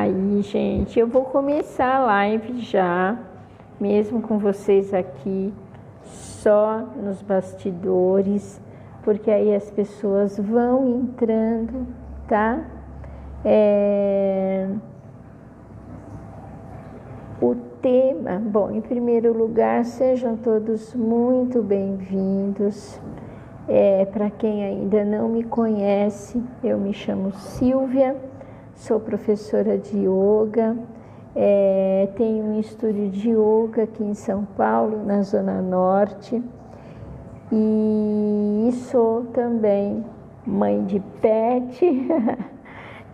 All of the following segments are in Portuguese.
Aí, gente, eu vou começar a live já, mesmo com vocês aqui, só nos bastidores, porque aí as pessoas vão entrando, tá? O tema, bom, em primeiro lugar, sejam todos muito bem-vindos. Para quem ainda não me conhece, eu me chamo Silvia, sou professora de yoga, tenho um estúdio de yoga aqui em São Paulo, na Zona Norte, e sou também mãe de pet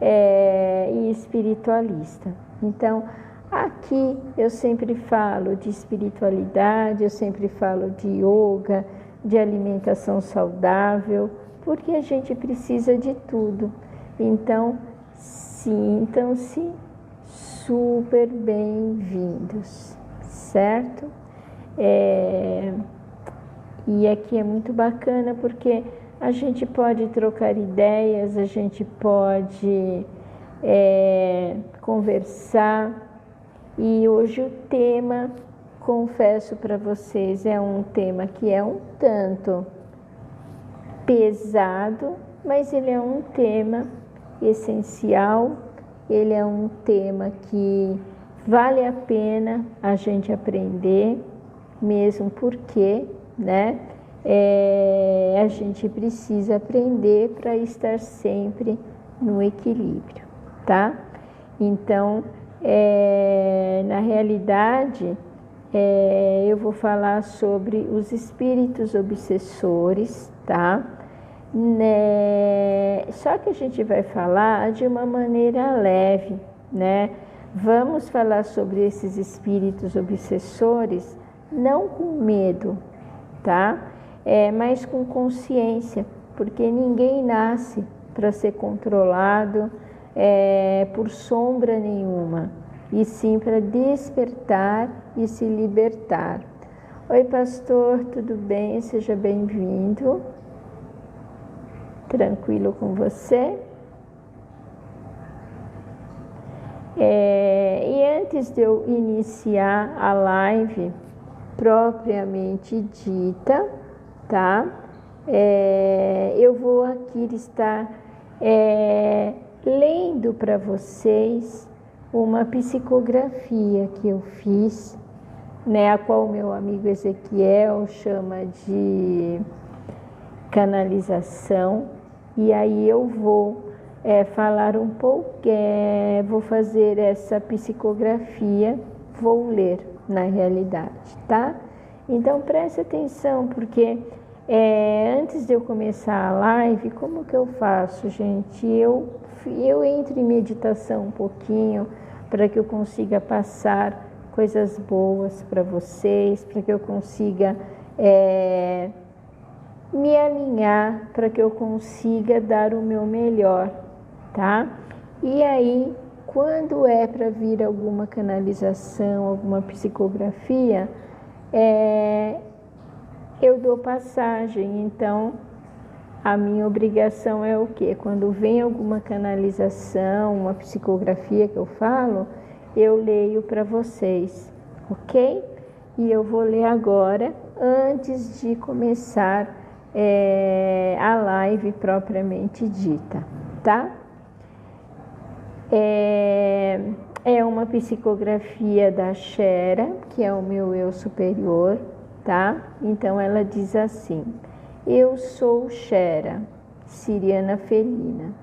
e espiritualista. Então, aqui eu sempre falo de espiritualidade, eu sempre falo de yoga, de alimentação saudável, porque a gente precisa de tudo. Então, sintam-se super bem-vindos, certo? E aqui é muito bacana porque a gente pode trocar ideias, a gente pode conversar. E hoje o tema, confesso para vocês, é um tema que é um tanto pesado, mas ele é um tema essencial, ele é um tema que vale a pena a gente aprender, mesmo porque, né, a gente precisa aprender para estar sempre no equilíbrio, tá? Então, na realidade, eu vou falar sobre os espíritos obsessores, tá? Só que a gente vai falar de uma maneira leve, né? Vamos falar sobre esses espíritos obsessores não com medo, tá? Mas com consciência, porque ninguém nasce para ser controlado por sombra nenhuma, e sim para despertar e se libertar. Oi, pastor, tudo bem? Seja bem-vindo. Tranquilo com você? E antes de eu iniciar a live propriamente dita, tá? Eu vou aqui estar lendo para vocês uma psicografia que eu fiz, né, a qual meu amigo Ezequiel chama de canalização, e aí eu vou falar um pouco, vou fazer essa psicografia, vou ler na realidade, tá? Então preste atenção, porque antes de eu começar a live, como que eu faço, gente? Eu entro em meditação um pouquinho para que eu consiga passar coisas boas para vocês, para que eu consiga me alinhar, para que eu consiga dar o meu melhor, tá? E aí, quando é para vir alguma canalização, alguma psicografia, eu dou passagem. Então, a minha obrigação é o quê? Quando vem alguma canalização, uma psicografia que eu falo, eu leio para vocês, ok? E eu vou ler agora, antes de começar a live propriamente dita, tá? É uma psicografia da Shera, que é o meu eu superior, tá? Então ela diz assim: eu sou Shera, Siriana Felina,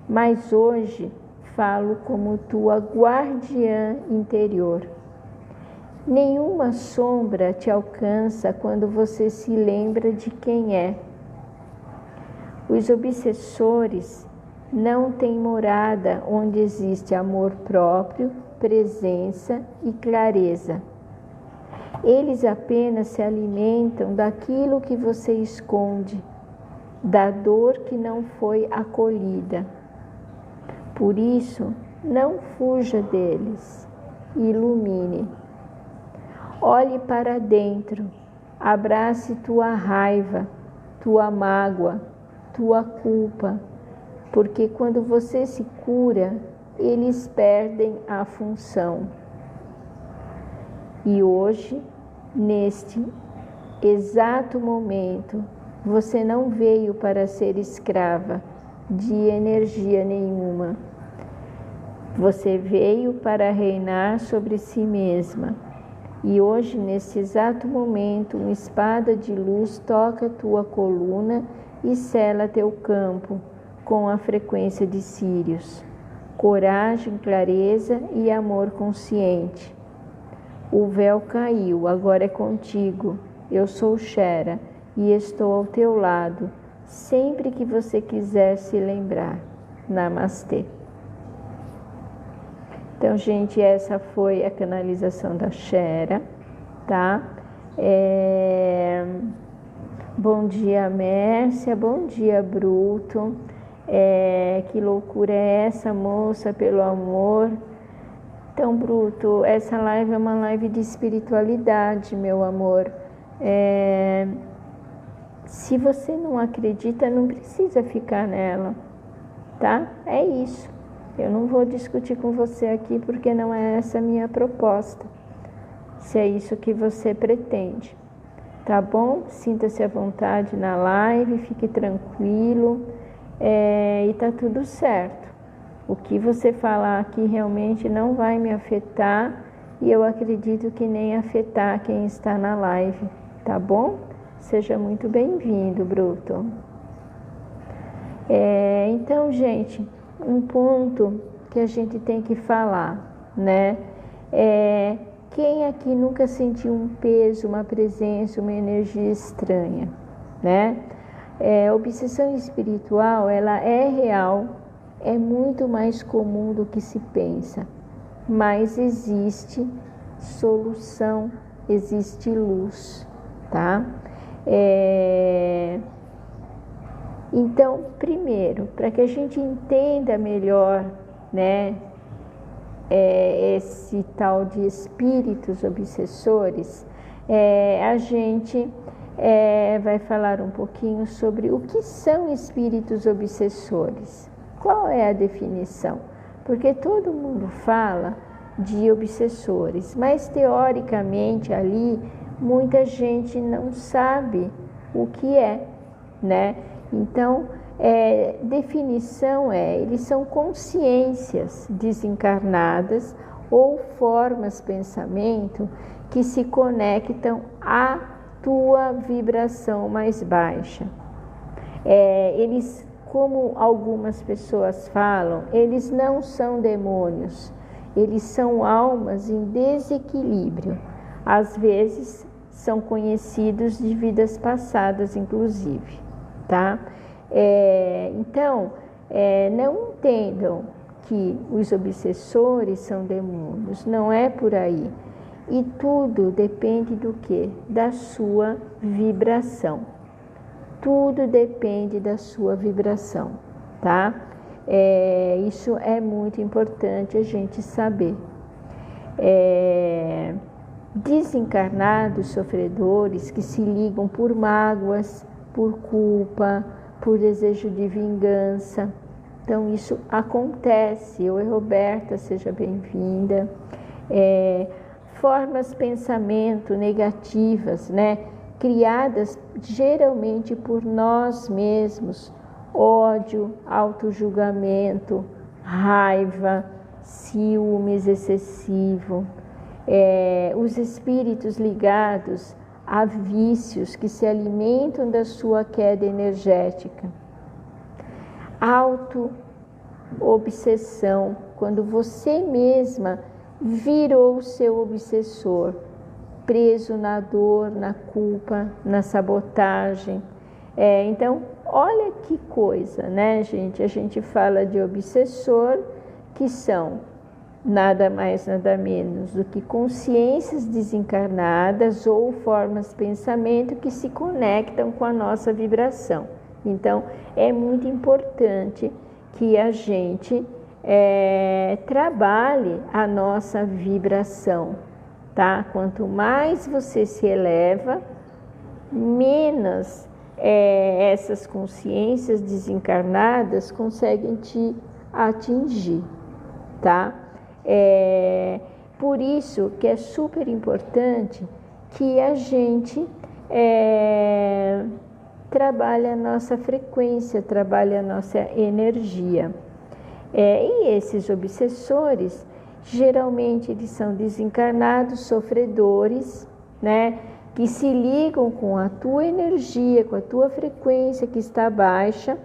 mas hoje falo como tua guardiã interior. Nenhuma sombra te alcança quando você se lembra de quem é. Os obsessores não têm morada onde existe amor próprio, presença e clareza. Eles apenas se alimentam daquilo que você esconde, da dor que não foi acolhida. Por isso, não fuja deles, ilumine. Olhe para dentro, abrace tua raiva, tua mágoa, tua culpa, porque quando você se cura, eles perdem a função. E hoje, neste exato momento, você não veio para ser escrava de energia nenhuma. Você veio para reinar sobre si mesma. E hoje, nesse exato momento, uma espada de luz toca tua coluna e sela teu campo com a frequência de Sírius. Coragem, clareza e amor consciente. O véu caiu, agora é contigo. Eu sou Shera e estou ao teu lado, sempre que você quiser se lembrar. Namastê. Então, gente, essa foi a canalização da Shera, tá? Bom dia, Mércia. Bom dia, Bruto. Que loucura é essa, moça, pelo amor? Então, Bruto, essa live é uma live de espiritualidade, meu amor. Se você não acredita, não precisa ficar nela, tá? É isso. Eu não vou discutir com você aqui porque não é essa a minha proposta. Se é isso que você pretende, tá bom? Sinta-se à vontade na live, fique tranquilo e tá tudo certo. O que você falar aqui realmente não vai me afetar e eu acredito que nem afetar quem está na live, tá bom? Seja muito bem-vindo, Bruto. Então, gente, um ponto que a gente tem que falar, né? Quem aqui nunca sentiu um peso, uma presença, uma energia estranha, né? Obsessão espiritual, ela é real, é muito mais comum do que se pensa, mas existe solução, existe luz, tá? Então, primeiro, para que a gente entenda melhor, né, esse tal de espíritos obsessores, a gente vai falar um pouquinho sobre o que são espíritos obsessores. Qual é a definição? Porque todo mundo fala de obsessores, mas teoricamente ali muita gente não sabe o que é, né? Então, definição eles são consciências desencarnadas ou formas pensamento que se conectam à tua vibração mais baixa. Eles, como algumas pessoas falam, eles não são demônios, eles são almas em desequilíbrio. Às vezes, são conhecidos de vidas passadas, inclusive. Tá? Então, não entendam que os obsessores são demônios, não é por aí. E tudo depende do quê? Da sua vibração. Tudo depende da sua vibração, tá? Isso é muito importante a gente saber. Desencarnados sofredores que se ligam por mágoas, por culpa, por desejo de vingança. Então, isso acontece. Oi, Roberta, seja bem-vinda. Formas de pensamento negativas, né? Criadas geralmente por nós mesmos. Ódio, autojulgamento, raiva, ciúmes excessivo. Os espíritos ligados a vícios que se alimentam da sua queda energética. Auto-obsessão, quando você mesma virou o seu obsessor, preso na dor, na culpa, na sabotagem. Então, olha que coisa, né, gente? A gente fala de obsessor, que são nada mais, nada menos do que consciências desencarnadas ou formas de pensamento que se conectam com a nossa vibração. Então, é muito importante que a gente trabalhe a nossa vibração, tá? Quanto mais você se eleva, menos essas consciências desencarnadas conseguem te atingir, tá? Por isso que é super importante que a gente trabalhe a nossa frequência, trabalhe a nossa energia. E esses obsessores, geralmente eles são desencarnados, sofredores, né? Que se ligam com a tua energia, com a tua frequência que está baixa.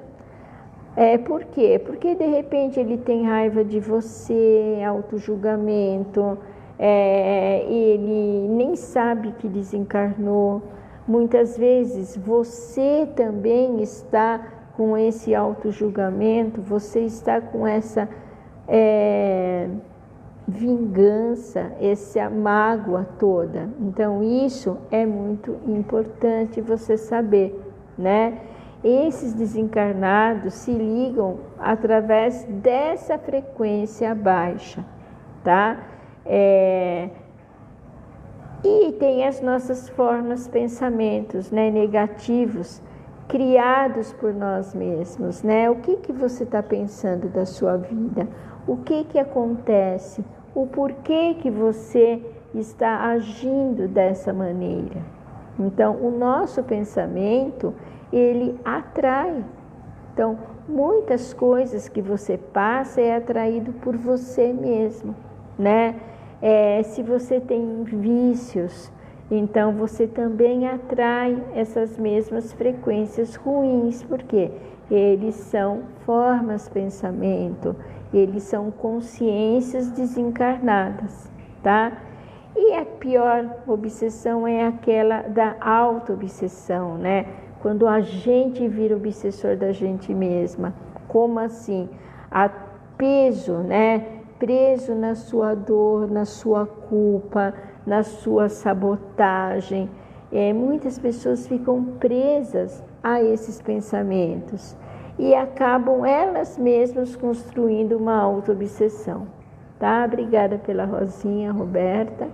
Por quê? Porque de repente ele tem raiva de você, autojulgamento, ele nem sabe que desencarnou. Muitas vezes você também está com esse autojulgamento, você está com essa vingança, essa mágoa toda. Então isso é muito importante você saber, né? Esses desencarnados se ligam através dessa frequência baixa, tá? E tem as nossas formas, pensamentos, né, negativos, criados por nós mesmos, né? O que você está pensando da sua vida? O que acontece? O porquê que você está agindo dessa maneira? Então, o nosso pensamento, ele atrai. Então, muitas coisas que você passa é atraído por você mesmo, né? Se você tem vícios, então você também atrai essas mesmas frequências ruins, porque eles são formas de pensamento, eles são consciências desencarnadas, tá? E a pior obsessão é aquela da auto-obsessão, né? Quando a gente vira obsessor da gente mesma. Como assim? A peso, né? Preso na sua dor, na sua culpa, na sua sabotagem. Muitas pessoas ficam presas a esses pensamentos e acabam elas mesmas construindo uma auto-obsessão, tá? Obrigada pela rosinha, Roberta.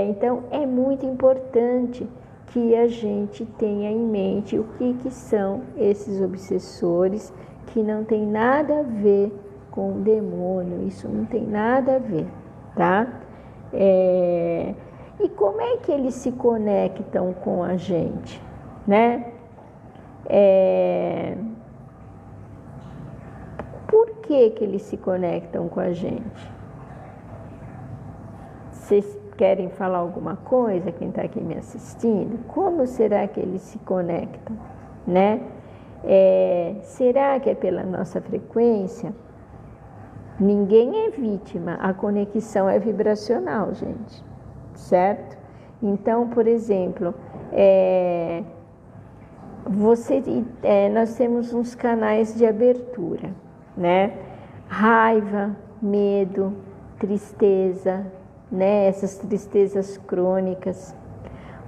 Então, é muito importante que a gente tenha em mente o que são esses obsessores, que não tem nada a ver com o demônio, isso não tem nada a ver, tá? E como é que eles se conectam com a gente, né? Por que eles se conectam com a gente? Vocês querem falar alguma coisa, quem está aqui me assistindo? Como será que eles se conectam, né? Será que é pela nossa frequência? Ninguém é vítima, a conexão é vibracional, gente, certo? Então, por exemplo, nós temos uns canais de abertura, né? Raiva, medo, tristeza, né? Essas tristezas crônicas,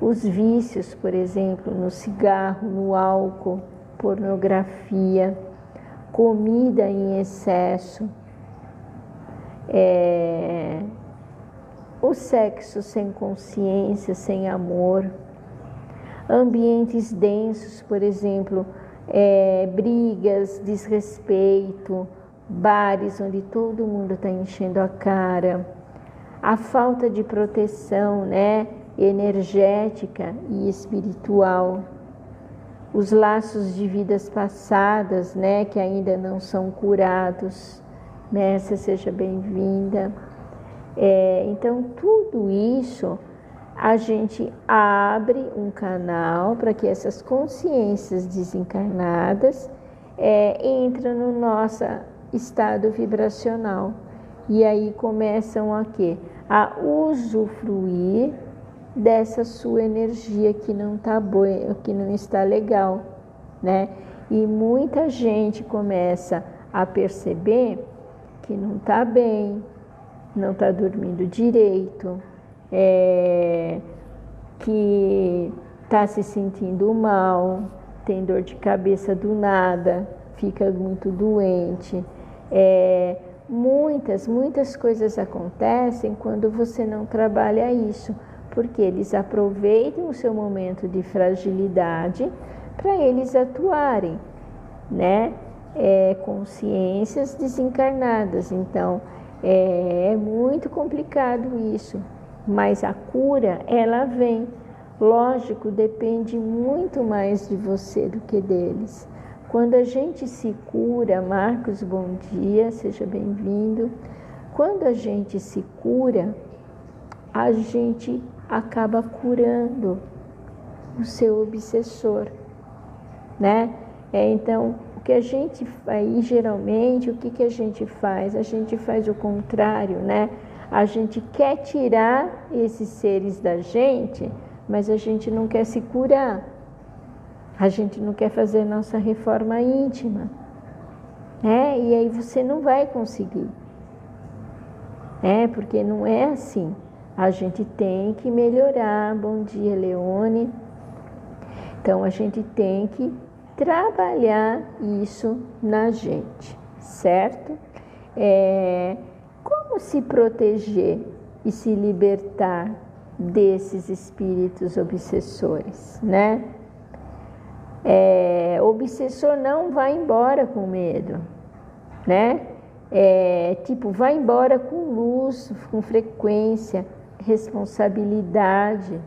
os vícios, por exemplo, no cigarro, no álcool, pornografia, comida em excesso, o sexo sem consciência, sem amor, ambientes densos, por exemplo, brigas, desrespeito, bares onde todo mundo está enchendo a cara, a falta de proteção, né, energética e espiritual, os laços de vidas passadas, né, que ainda não são curados. Nessa, seja bem-vinda. Então, tudo isso, a gente abre um canal para que essas consciências desencarnadas entrem no nosso estado vibracional. E aí começam a quê? A usufruir dessa sua energia que não está boa, que não está legal, né? E muita gente começa a perceber que não está bem, não está dormindo direito, que está se sentindo mal, tem dor de cabeça do nada, fica muito doente. Muitas coisas acontecem quando você não trabalha isso, porque eles aproveitam o seu momento de fragilidade para eles atuarem, né? Consciências desencarnadas. Então, É muito complicado isso, mas a cura, ela vem. Lógico, depende muito mais de você do que deles. Quando a gente se cura, Marcos, bom dia, seja bem-vindo. Quando a gente se cura, a gente acaba curando o seu obsessor, né? Então, o que a gente aí geralmente, o que a gente faz? A gente faz o contrário, né? A gente quer tirar esses seres da gente, mas a gente não quer se curar. A gente não quer fazer nossa reforma íntima, né? E aí você não vai conseguir, porque não é assim. A gente tem que melhorar. Bom dia, Leone. Então, a gente tem que trabalhar isso na gente, certo? Como se proteger e se libertar desses espíritos obsessores, né? O obsessor não vai embora com medo, né? Vai embora com luz, com frequência, responsabilidade.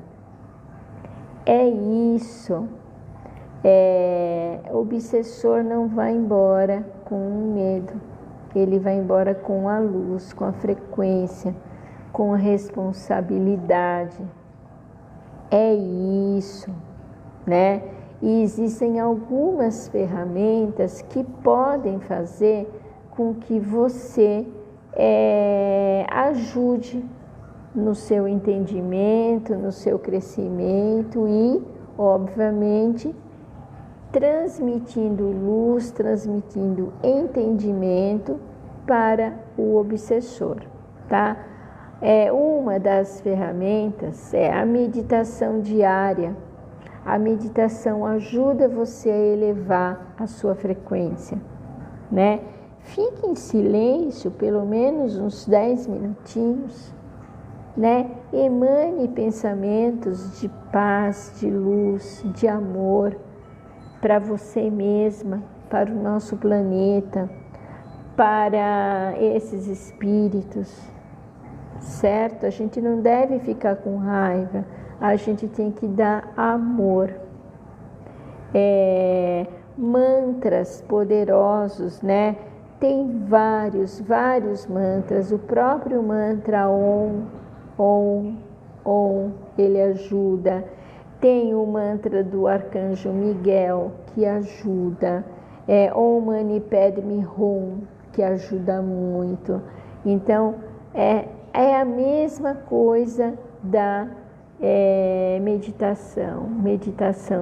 É isso. O obsessor não vai embora com medo, ele vai embora com a luz, com a frequência, com a responsabilidade. É isso, né? E existem algumas ferramentas que podem fazer com que você ajude no seu entendimento, no seu crescimento e, obviamente, transmitindo luz, transmitindo entendimento para o obsessor, tá? Uma das ferramentas é a meditação diária. A meditação ajuda você a elevar a sua frequência, né? Fique em silêncio pelo menos uns 10 minutinhos, né? Emane pensamentos de paz, de luz, de amor para você mesma, para o nosso planeta, para esses espíritos, certo? A gente não deve ficar com raiva, a gente tem que dar amor. Mantras poderosos, né? Tem vários mantras. O próprio mantra Om, ele ajuda. Tem o mantra do Arcanjo Miguel, que ajuda. Om Mani Padme Hum, que ajuda muito. Então, é a mesma coisa da meditação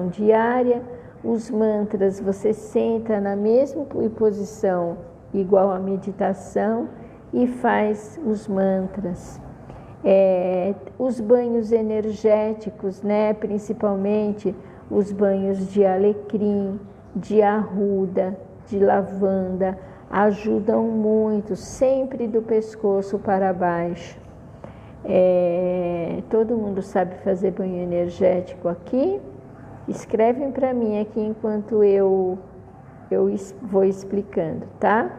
diária. Os mantras, você senta na mesma posição igual à meditação e faz os mantras. Os banhos energéticos, né? Principalmente os banhos de alecrim, de arruda, de lavanda, ajudam muito, sempre do pescoço para baixo. Todo mundo sabe fazer banho energético aqui? Escrevem para mim aqui enquanto eu vou explicando, tá?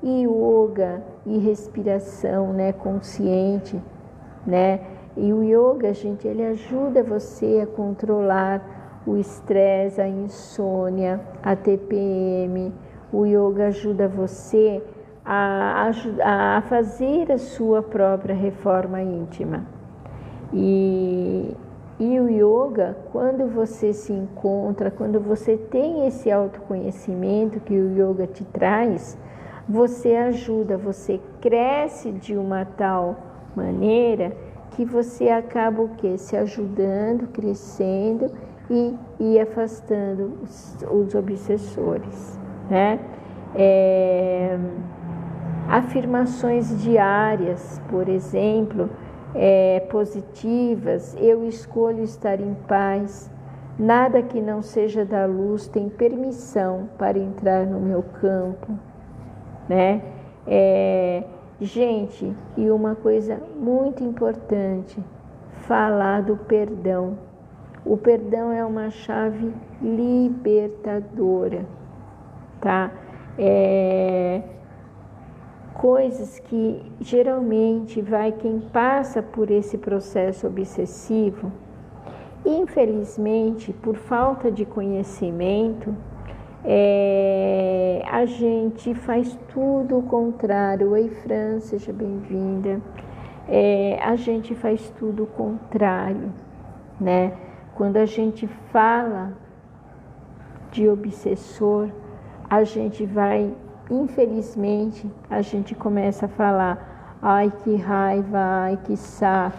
Yoga e respiração, né, consciente, né? E o yoga, gente, ele ajuda você a controlar o estresse, a insônia, a TPM. O yoga ajuda você a fazer a sua própria reforma íntima. E o yoga, quando você se encontra, quando você tem esse autoconhecimento que o yoga te traz, você ajuda, você cresce de uma tal maneira que você acaba o quê? Se ajudando, crescendo e afastando os obsessores, né? Afirmações diárias, por exemplo, positivas. Eu escolho estar em paz. Nada que não seja da luz tem permissão para entrar no meu campo, né? Gente, e uma coisa muito importante, falar do perdão. O perdão é uma chave libertadora, tá? coisas que geralmente vai quem passa por esse processo obsessivo, infelizmente, por falta de conhecimento, a gente faz tudo o contrário. Oi, Fran, seja bem-vinda. A gente faz tudo o contrário, né? Quando a gente fala de obsessor, a gente vai, infelizmente, a gente começa a falar: ai, que raiva, ai, que saco,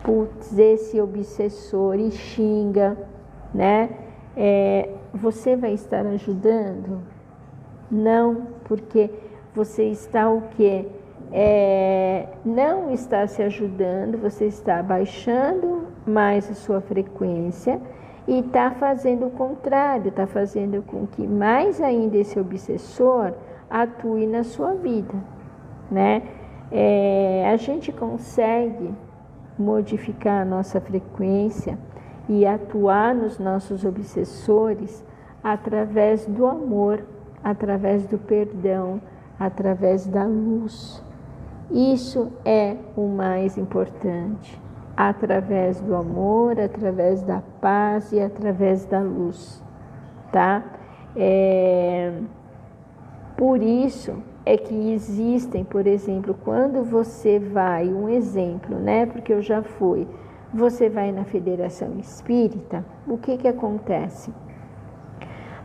putz, esse obsessor, e xinga, né? Você vai estar ajudando? Não, porque você está o quê? Não está se ajudando, você está abaixando mais a sua frequência e está fazendo o contrário, está fazendo com que mais ainda esse obsessor atue na sua vida, né? A gente consegue modificar a nossa frequência e atuar nos nossos obsessores através do amor, através do perdão, através da luz. Isso é o mais importante. Através do amor, através da paz e através da luz, tá? Por isso é que existem, por exemplo, quando você vai, um exemplo, né? Porque eu já fui, você vai na Federação Espírita, o que acontece?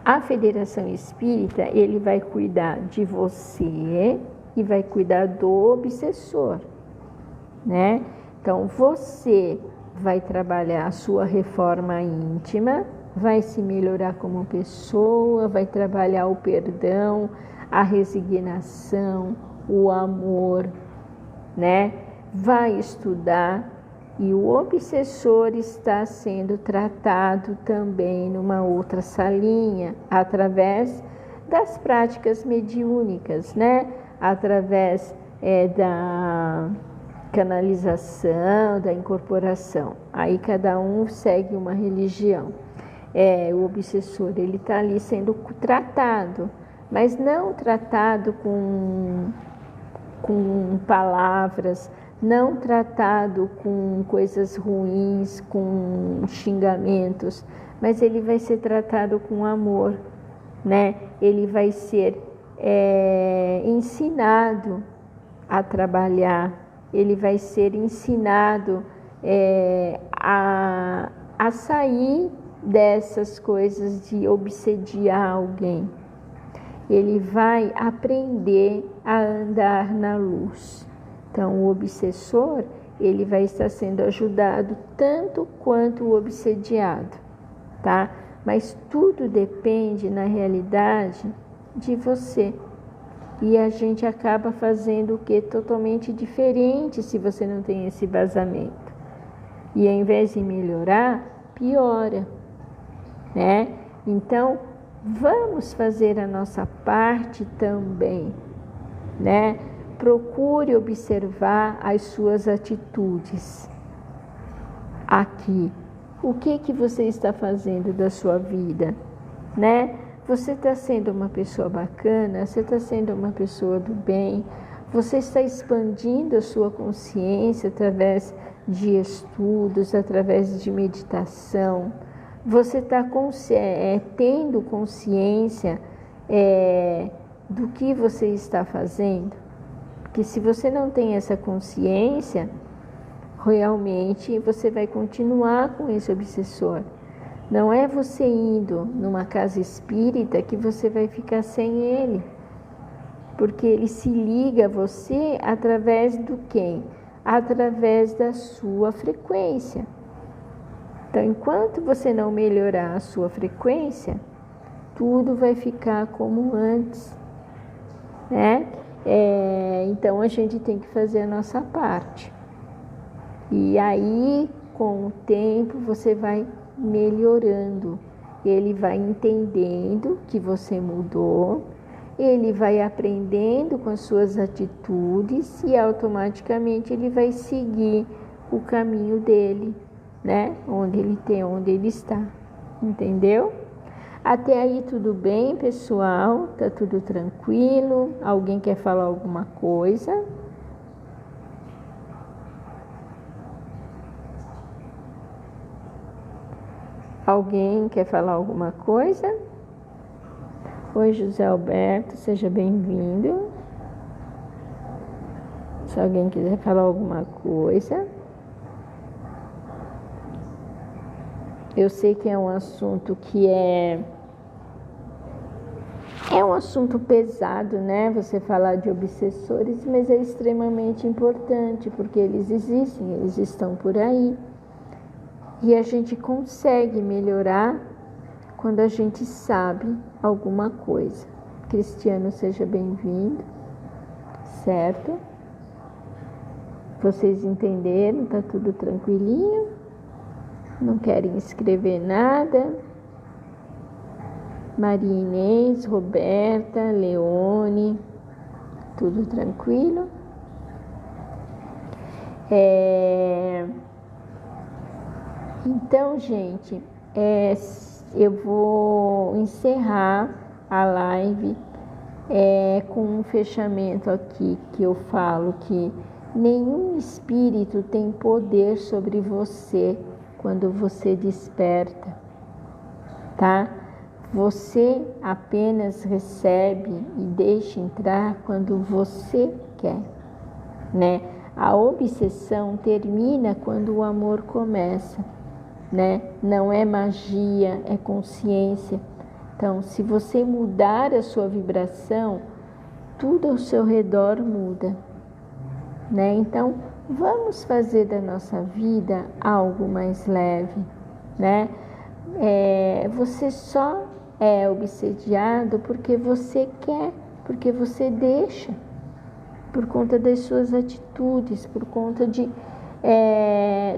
A Federação Espírita, ele vai cuidar de você e vai cuidar do obsessor, né? Então, você vai trabalhar a sua reforma íntima, vai se melhorar como pessoa, vai trabalhar o perdão, a resignação, o amor, né? Vai estudar, e o obsessor está sendo tratado também numa outra salinha, através das práticas mediúnicas, né? Através da canalização, da incorporação. Aí cada um segue uma religião. O obsessor, ele está ali sendo tratado, mas não tratado com palavras, não tratado com coisas ruins, com xingamentos, mas ele vai ser tratado com amor, né? Ele vai ser ensinado a trabalhar, ele vai ser ensinado a sair dessas coisas de obsediar alguém. Ele vai aprender a andar na luz. Então, o obsessor, ele vai estar sendo ajudado tanto quanto o obsediado, tá? Mas tudo depende, na realidade, de você. E a gente acaba fazendo o que? Totalmente diferente se você não tem esse vazamento. E ao invés de melhorar, piora, né? Então, vamos fazer a nossa parte também, né? Procure observar as suas atitudes. Aqui, o que você está fazendo da sua vida, né? Você está sendo uma pessoa bacana, você está sendo uma pessoa do bem, você está expandindo a sua consciência através de estudos, através de meditação, você está tendo consciência do que você está fazendo. Porque se você não tem essa consciência, realmente você vai continuar com esse obsessor. Não é você indo numa casa espírita que você vai ficar sem ele. Porque ele se liga a você através do quem? Através da sua frequência. Então, enquanto você não melhorar a sua frequência, tudo vai ficar como antes, né? Então, a gente tem que fazer a nossa parte. E aí, com o tempo, você vai melhorando. Ele vai entendendo que você mudou, ele vai aprendendo com as suas atitudes e automaticamente ele vai seguir o caminho dele, né? Onde ele está. Entendeu? Até aí tudo bem, pessoal? Tá tudo tranquilo? Alguém quer falar alguma coisa? Alguém quer falar alguma coisa? Oi, José Alberto, seja bem-vindo. Se alguém quiser falar alguma coisa. Eu sei que é um assunto que é um assunto pesado, né? Você falar de obsessores, mas é extremamente importante, porque eles existem, eles estão por aí. E a gente consegue melhorar quando a gente sabe alguma coisa. Cristiano, seja bem-vindo, certo? Vocês entenderam? Tá tudo tranquilinho? Não querem escrever nada? Maria Inês, Roberta, Leone, tudo tranquilo? Então, gente, eu vou encerrar a live com um fechamento aqui que eu falo que nenhum espírito tem poder sobre você quando você desperta, tá? Você apenas recebe e deixa entrar quando você quer, né? A obsessão termina quando o amor começa, né? Não é magia, é consciência. Então, se você mudar a sua vibração, tudo ao seu redor muda, né? Então, vamos fazer da nossa vida algo mais leve, né? Você só é obsediado porque você quer, porque você deixa, por conta das suas atitudes, por conta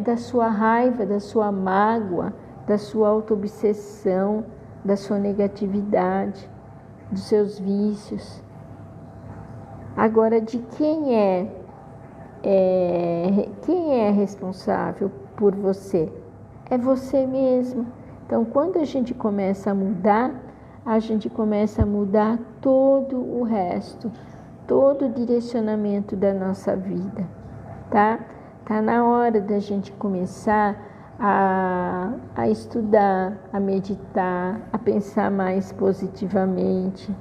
da sua raiva, da sua mágoa, da sua autoobsessão, da sua negatividade, dos seus vícios. Agora, de quem é responsável por você? É você mesmo. Então, quando a gente começa a mudar todo o resto, todo o direcionamento da nossa vida, tá? Tá na hora da gente começar a estudar, a meditar, a pensar mais positivamente,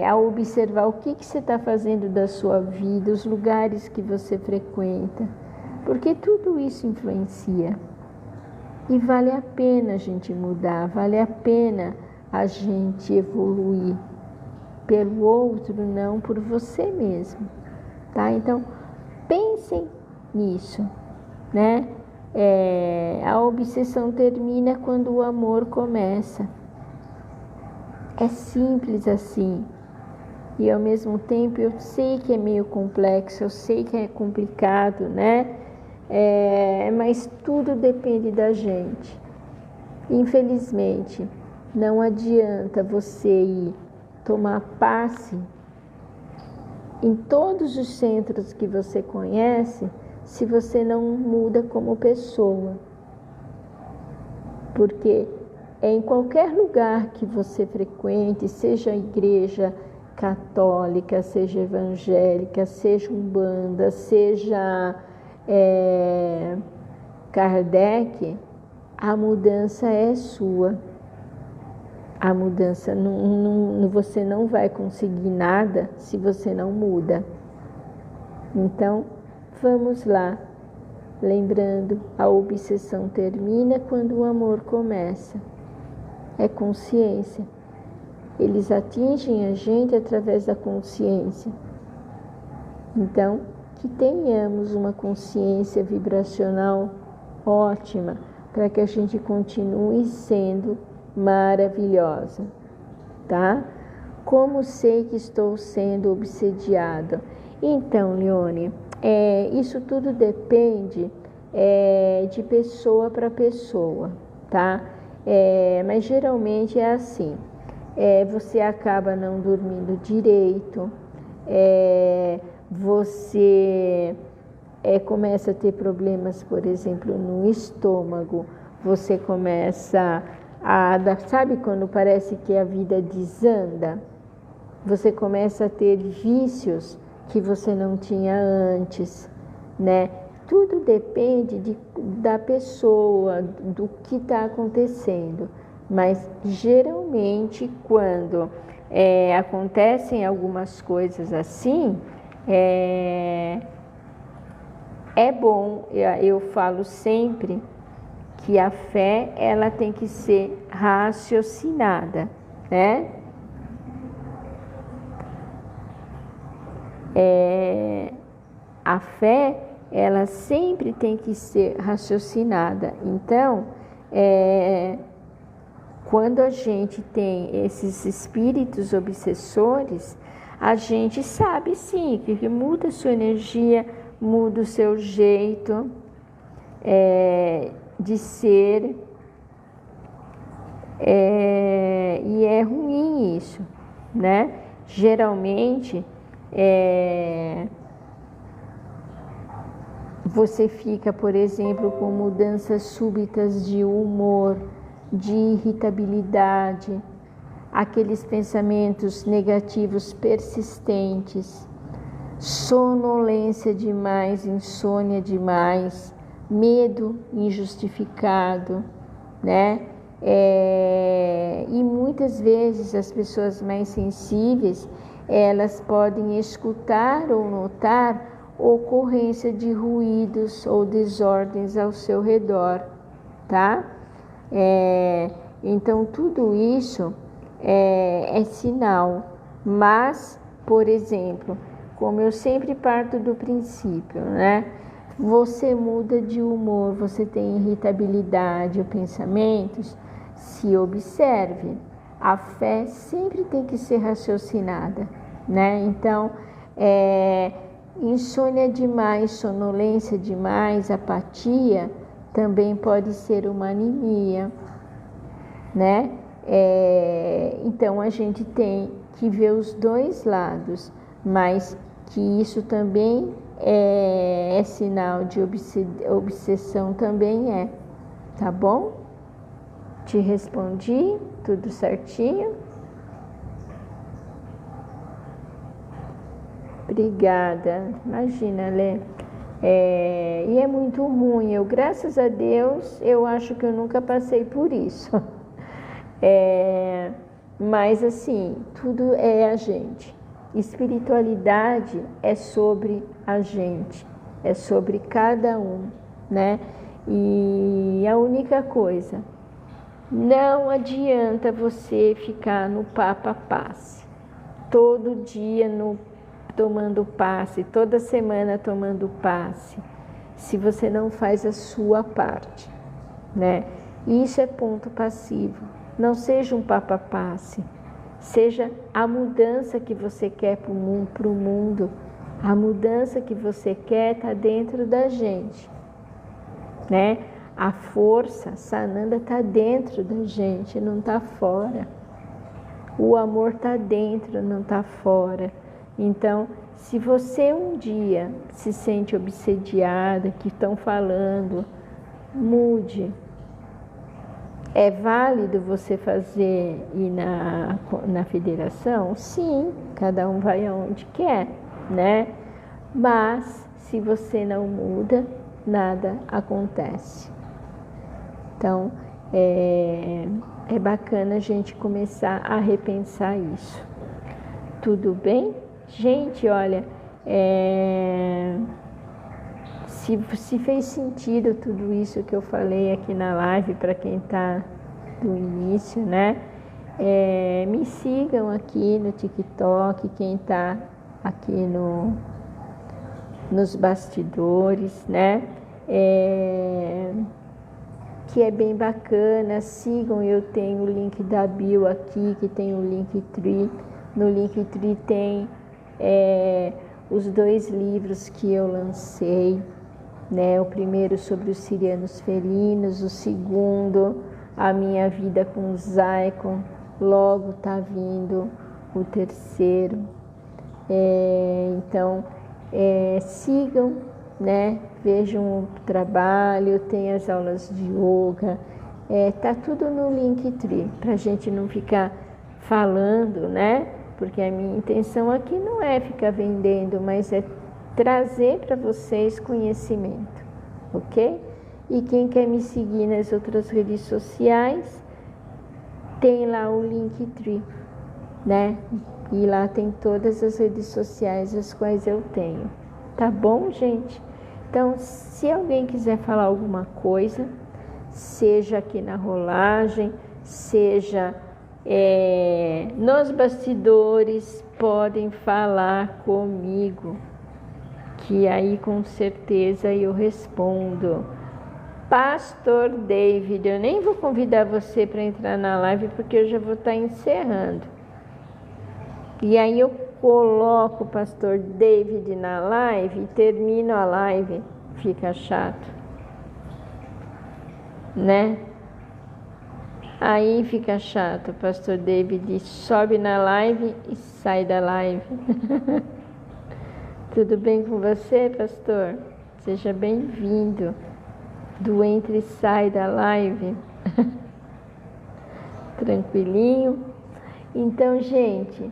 a observar o que você está fazendo da sua vida, os lugares que você frequenta, porque tudo isso influencia. E vale a pena a gente mudar, vale a pena a gente evoluir pelo outro, não por você mesmo, tá? Então, pensem nisso, né? A obsessão termina quando o amor começa. É simples assim. E ao mesmo tempo eu sei que é meio complexo, eu sei que é complicado, né? Mas tudo depende da gente. Infelizmente, não adianta você ir tomar passe em todos os centros que você conhece se você não muda como pessoa. Porque em qualquer lugar que você frequente, seja igreja católica, seja evangélica, seja umbanda, seja Kardec, a mudança é sua. A mudança, você não vai conseguir nada se você não muda. Então, vamos lá. Lembrando, a obsessão termina quando o amor começa. É consciência. Eles atingem a gente através da consciência. Então, que tenhamos uma consciência vibracional ótima para que a gente continue sendo maravilhosa, tá? Como sei que estou sendo obsediada? Então, Leone, isso tudo depende de pessoa para pessoa, tá? Mas geralmente é assim, você acaba não dormindo direito, você começa a ter problemas, por exemplo, no estômago, você começa sabe quando parece que a vida desanda? Você começa a ter vícios que você não tinha antes, né? Tudo depende da pessoa, do que está acontecendo. Mas geralmente quando acontecem algumas coisas assim, é bom, eu falo sempre que a fé ela tem que ser raciocinada, né? A fé ela sempre tem que ser raciocinada. Então, quando a gente tem esses espíritos obsessores, a gente sabe sim que muda a sua energia, muda o seu jeito de ser, e é ruim isso, né? Geralmente, você fica, por exemplo, com mudanças súbitas de humor, de irritabilidade, aqueles pensamentos negativos persistentes, sonolência demais, insônia demais, medo injustificado, né? E muitas vezes as pessoas mais sensíveis, elas podem escutar ou notar ocorrência de ruídos ou desordens ao seu redor, tá? Então tudo isso é sinal, mas, por exemplo, como eu sempre parto do princípio, né? Você muda de humor, você tem irritabilidade ou pensamentos, se observe. A fé sempre tem que ser raciocinada, né? Então, insônia demais, sonolência demais, apatia, também pode ser uma anemia, né? Então, a gente tem que ver os dois lados, mas que isso também é sinal de obsessão também tá bom? Te respondi, tudo certinho? Obrigada, imagina, Lê. E é muito ruim, graças a Deus, eu acho que eu nunca passei por isso. Mas assim, tudo é a gente. Espiritualidade é sobre a gente, é sobre cada um, né? E a única coisa, não adianta você ficar no passe, todo dia tomando passe, toda semana tomando passe, se você não faz a sua parte, né? Isso é ponto passivo. Não seja um passe, seja a mudança que você quer para o mundo. A mudança que você quer está dentro da gente, né? A força, Sananda, está dentro da gente, não está fora. O amor está dentro, não está fora. Então, se você um dia se sente obsediada, que estão falando, mude. É válido você ir na federação? Sim, cada um vai aonde quer, né? Mas, se você não muda, nada acontece. Então, é bacana a gente começar a repensar isso. Tudo bem? Gente, olha, se fez sentido tudo isso que eu falei aqui na live para quem está do início, né? Me sigam aqui no TikTok, quem está aqui nos bastidores, né? Que é bem bacana, sigam, eu tenho o link da bio aqui, que tem o Linktree. No Linktree tem os 2 livros que eu lancei, né? O primeiro sobre os sirianos felinos, o segundo, a minha vida com o Zaikon, logo está vindo o terceiro. Então, sigam, né? Vejam o trabalho, tem as aulas de yoga, Tá tudo no Linktree, para a gente não ficar falando, né? Porque a minha intenção aqui não é ficar vendendo, mas é trazer para vocês conhecimento, ok? E quem quer me seguir nas outras redes sociais, tem lá o Linktree, né? E lá tem todas as redes sociais as quais eu tenho. Tá bom, gente? Então, se alguém quiser falar alguma coisa, seja aqui na rolagem, seja nos bastidores, podem falar comigo, que aí com certeza eu respondo. Pastor David, eu nem vou convidar você para entrar na live porque eu já vou estar encerrando. E aí eu coloco o Pastor David na live e termino a live. Fica chato, né? Aí fica chato. O Pastor David sobe na live e sai da live. Tudo bem com você, pastor? Seja bem-vindo. Do entra e sai da live. Tranquilinho? Então, gente,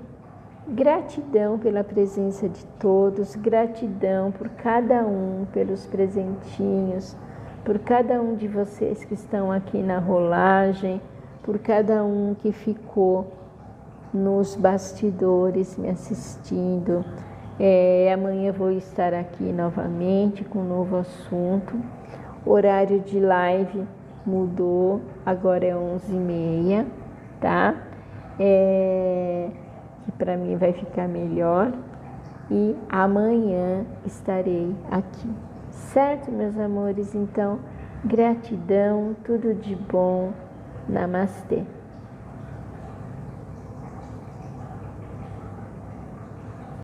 gratidão pela presença de todos, gratidão por cada um, pelos presentinhos, por cada um de vocês que estão aqui na rolagem, por cada um que ficou nos bastidores me assistindo. Amanhã vou estar aqui novamente com um novo assunto. O horário de live mudou, agora é 11h30, tá? Que para mim vai ficar melhor. E amanhã estarei aqui, certo, meus amores? Então, gratidão, tudo de bom. Namastê.